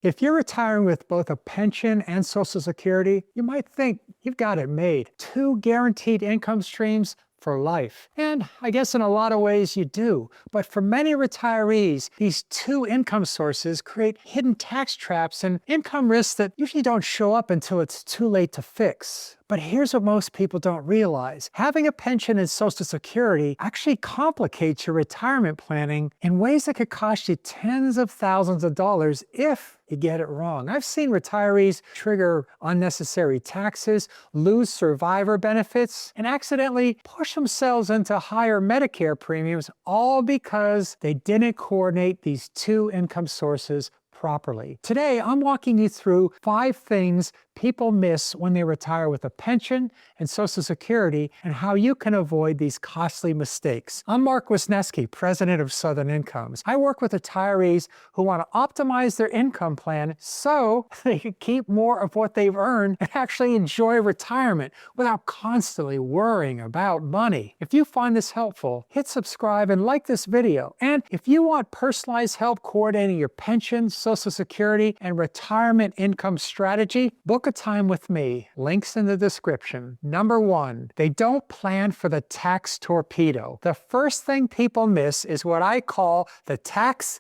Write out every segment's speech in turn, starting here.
If you're retiring with both a pension and Social Security, you might think you've got it made. Two guaranteed income streams for life. And I guess in a lot of ways you do. But for many retirees, these two income sources create hidden tax traps and income risks that usually don't show up until it's too late to fix. But here's what most people don't realize. Having a pension and Social Security actually complicates your retirement planning in ways that could cost you tens of thousands of dollars if you get it wrong. I've seen retirees trigger unnecessary taxes, lose survivor benefits, and accidentally push themselves into higher Medicare premiums, all because they didn't coordinate these two income sources properly. Today, I'm walking you through 5 things people miss when they retire with a pension and Social Security and how you can avoid these costly mistakes. I'm Mark Wisniewski, president of Southern Incomes. I work with retirees who want to optimize their income plan so they can keep more of what they've earned and actually enjoy retirement without constantly worrying about money. If you find this helpful, hit subscribe and like this video. And if you want personalized help coordinating your pension, Social Security, and retirement income strategy, book a time with me. Links in the description. Number 1, they don't plan for the tax torpedo. The first thing people miss is what I call the tax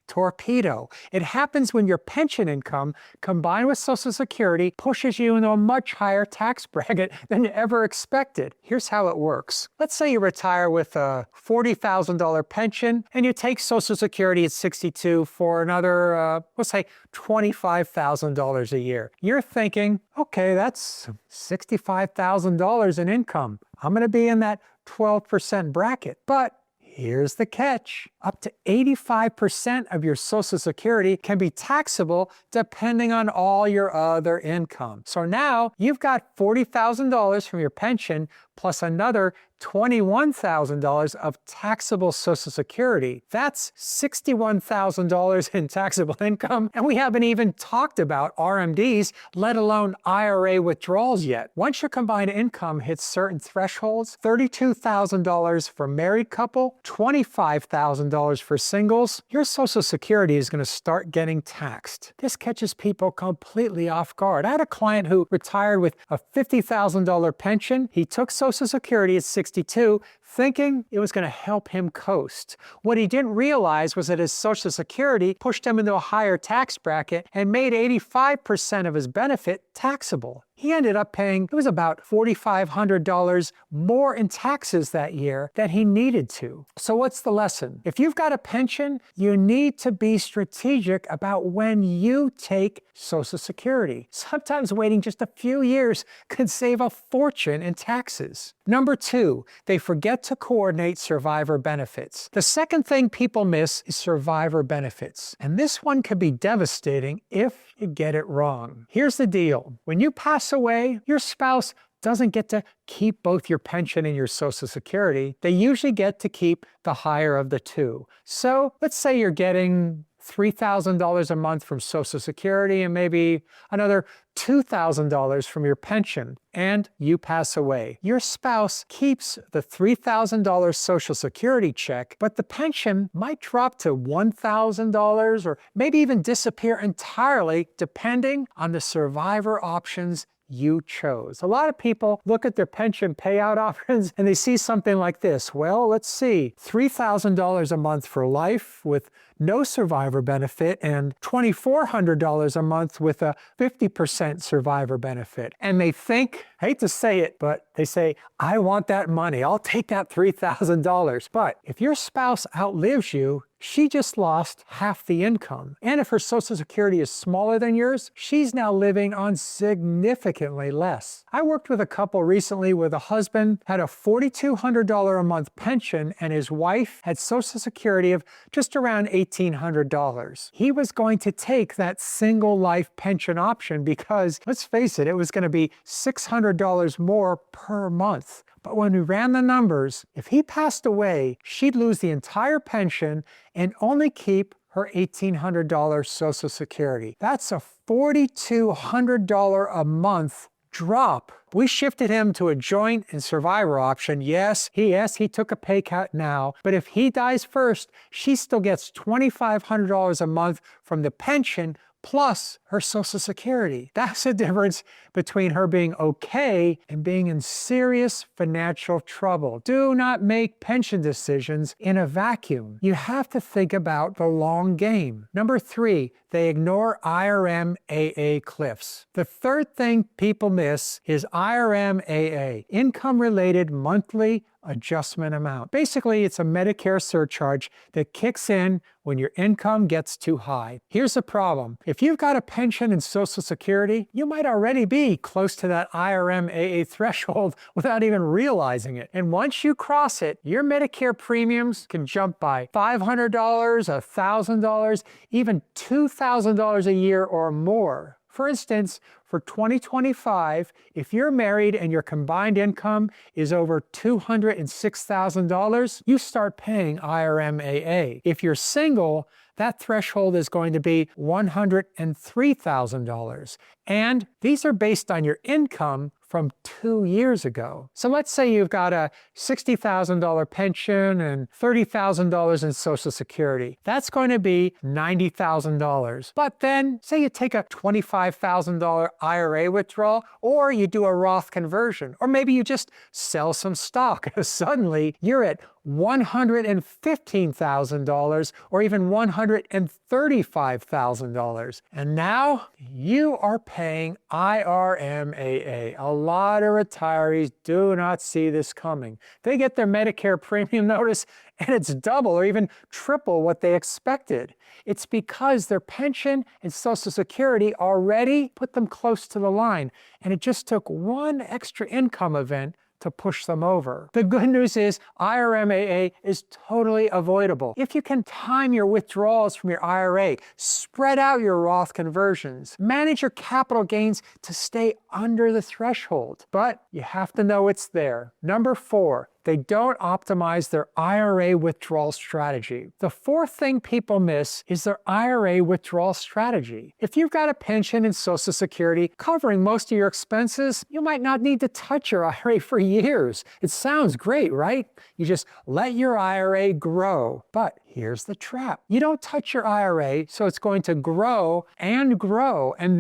torpedo. It happens when your pension income combined with Social Security pushes you into a much higher tax bracket than you ever expected. Here's how it works. Let's say you retire with a $40,000 pension and you take Social Security at 62 for another, let's say $25,000 a year. You're thinking, okay, that's $65,000 in income. I'm going to be in that 12% bracket. But here's the catch. Up to 85% of your Social Security can be taxable depending on all your other income. So now you've got $40,000 from your pension plus another $21,000 of taxable Social Security. That's $61,000 in taxable income, and we haven't even talked about RMDs, let alone IRA withdrawals yet. Once your combined income hits certain thresholds, $32,000 for married couple, $25,000 for singles, your Social Security is going to start getting taxed. This catches people completely off guard. I had a client who retired with a $50,000 pension. He took Social Security at 62, thinking it was going to help him coast. What he didn't realize was that his Social Security pushed him into a higher tax bracket and made 85% of his benefit taxable. He ended up paying, it was about $4,500 more in taxes that year than he needed to. So what's the lesson? If you've got a pension, you need to be strategic about when you take Social Security. Sometimes waiting just a few years could save a fortune in taxes. Number 2, they forget to coordinate survivor benefits. The second thing people miss is survivor benefits. And this one can be devastating if you get it wrong. Here's the deal. When you pass away, your spouse doesn't get to keep both your pension and your Social Security. They usually get to keep the higher of the two. So let's say you're getting $3,000 a month from Social Security and maybe another $2,000 from your pension, and you pass away. Your spouse keeps the $3,000 Social Security check, but the pension might drop to $1,000 or maybe even disappear entirely depending on the survivor options you chose. A lot of people look at their pension payout options and they see something like this. Well, let's see, $3,000 a month for life with no survivor benefit and $2,400 a month with a 50% survivor benefit. And they think, I hate to say it, but they say, I want that money. I'll take that $3,000. But if your spouse outlives you, she just lost half the income. And if her Social Security is smaller than yours, she's now living on significantly less. I worked with a couple recently where the husband had a $4,200 a month pension and his wife had Social Security of just around $1,800. He was going to take that single life pension option because, let's face it, it was going to be $600 more per month. But when we ran the numbers, if he passed away, she'd lose the entire pension and only keep her $1,800 Social Security. That's a $4,200 a month drop. We shifted him to a joint and survivor option. Yes, he took a pay cut now, but if he dies first, she still gets $2,500 a month from the pension plus her Social Security. That's the difference between her being okay and being in serious financial trouble. Do not make pension decisions in a vacuum. You have to think about the long game. Number 3, they ignore IRMAA cliffs. The third thing people miss is IRMAA, income-related monthly adjustment amount. Basically, it's a Medicare surcharge that kicks in when your income gets too high. Here's the problem. If you've got a pension and Social Security, you might already be close to that IRMAA threshold without even realizing it. And once you cross it, your Medicare premiums can jump by $500, $1,000, even $2,000 a year or more. For instance, for 2025, if you're married and your combined income is over $206,000, you start paying IRMAA. If you're single, that threshold is going to be $103,000. And these are based on your income from 2 years ago. So let's say you've got a $60,000 pension and $30,000 in Social Security. That's going to be $90,000. But then say you take a $25,000 IRA withdrawal, or you do a Roth conversion, or maybe you just sell some stock. Suddenly you're at $115,000 or even $135,000. And now you are paying IRMAA. A lot of retirees do not see this coming. They get their Medicare premium notice and it's double or even triple what they expected. It's because their pension and Social Security already put them close to the line, and it just took one extra income event to push them over. The good news is IRMAA is totally avoidable. If you can time your withdrawals from your IRA, spread out your Roth conversions, manage your capital gains to stay under the threshold. But you have to know it's there. Number 4, they don't optimize their IRA withdrawal strategy. The fourth thing people miss is their IRA withdrawal strategy. If you've got a pension and Social Security covering most of your expenses, you might not need to touch your IRA for years. It sounds great, right? You just let your IRA grow. But here's the trap. You don't touch your IRA, so it's going to grow, and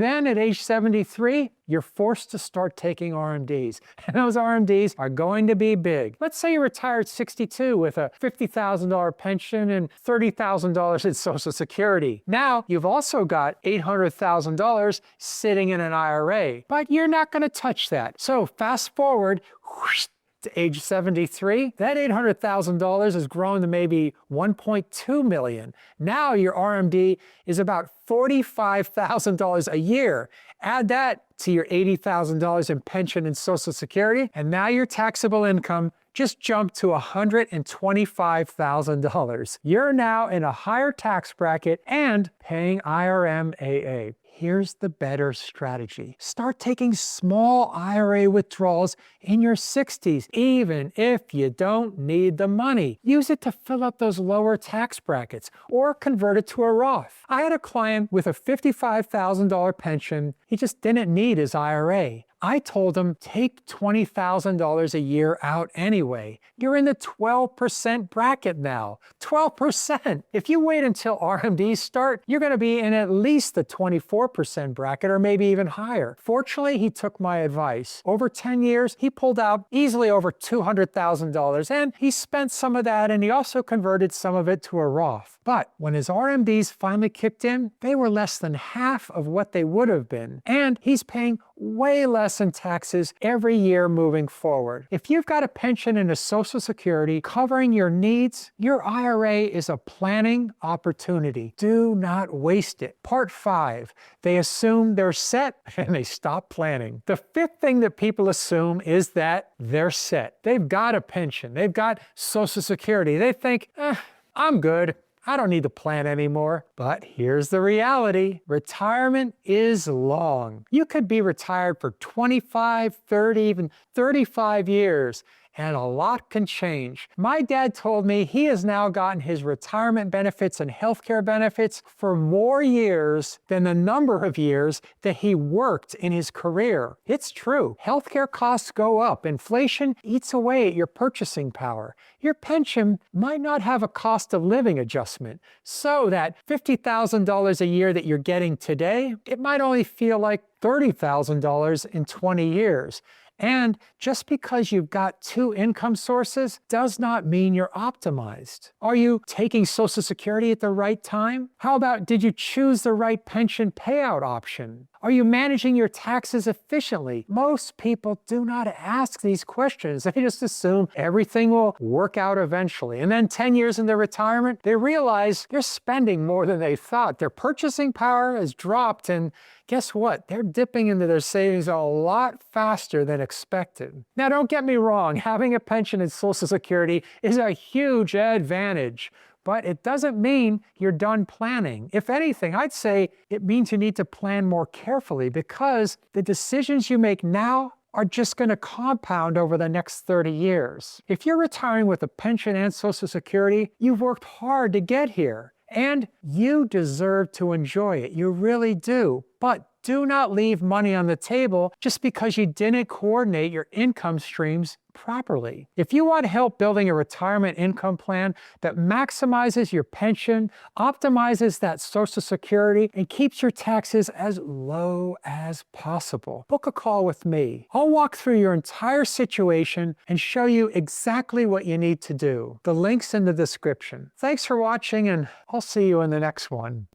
then at age 73, you're forced to start taking RMDs. And those RMDs are going to be big. Let's say you retired at 62 with a $50,000 pension and $30,000 in Social Security. Now, you've also got $800,000 sitting in an IRA, but you're not going to touch that. So fast forward, whoosh, to age 73, that $800,000 has grown to maybe $1.2 million. Now your RMD is about $45,000 a year. Add that to your $80,000 in pension and Social Security, and now your taxable income just jumped to $125,000. You're now in a higher tax bracket and paying IRMAA. Here's the better strategy. Start taking small IRA withdrawals in your 60s, even if you don't need the money. Use it to fill up those lower tax brackets or convert it to a Roth. I had a client with a $55,000 pension. He just didn't need his IRA. I told him, take $20,000 a year out anyway. You're in the 12% bracket now. 12%! If you wait until RMDs start, you're going to be in at least the 24% bracket or maybe even higher. Fortunately, he took my advice. Over 10 years, he pulled out easily over $200,000, and he spent some of that, and he also converted some of it to a Roth. But when his RMDs finally kicked in, they were less than half of what they would have been, and he's paying way less in taxes every year moving forward. If you've got a pension and a Social Security covering your needs, your IRA is a planning opportunity. Do not waste it. Part 5, they assume they're set and they stop planning. The fifth thing that people assume is that they're set. They've got a pension, they've got Social Security. They think, I'm good. I don't need to plan anymore. But here's the reality. Retirement is long. You could be retired for 25, 30, even 35 years. and a lot can change. My dad told me he has now gotten his retirement benefits and healthcare benefits for more years than the number of years that he worked in his career. It's true. Healthcare costs go up. Inflation eats away at your purchasing power. Your pension might not have a cost of living adjustment. So that $50,000 a year that you're getting today, it might only feel like $30,000 in 20 years. And just because you've got two income sources does not mean you're optimized. Are you taking Social Security at the right time? How about, did you choose the right pension payout option? Are you managing your taxes efficiently? Most people do not ask these questions. They just assume everything will work out eventually. And then 10 years into retirement, they realize they're spending more than they thought. Their purchasing power has dropped, and guess what? They're dipping into their savings a lot faster than expected. Now, don't get me wrong, having a pension and Social Security is a huge advantage. But it doesn't mean you're done planning. If anything, I'd say it means you need to plan more carefully, because the decisions you make now are just going to compound over the next 30 years. If you're retiring with a pension and Social Security, you've worked hard to get here, and you deserve to enjoy it. You really do. But do not leave money on the table just because you didn't coordinate your income streams properly. If you want help building a retirement income plan that maximizes your pension, optimizes that Social Security, and keeps your taxes as low as possible, book a call with me. I'll walk through your entire situation and show you exactly what you need to do. The link's in the description. Thanks for watching, and I'll see you in the next one.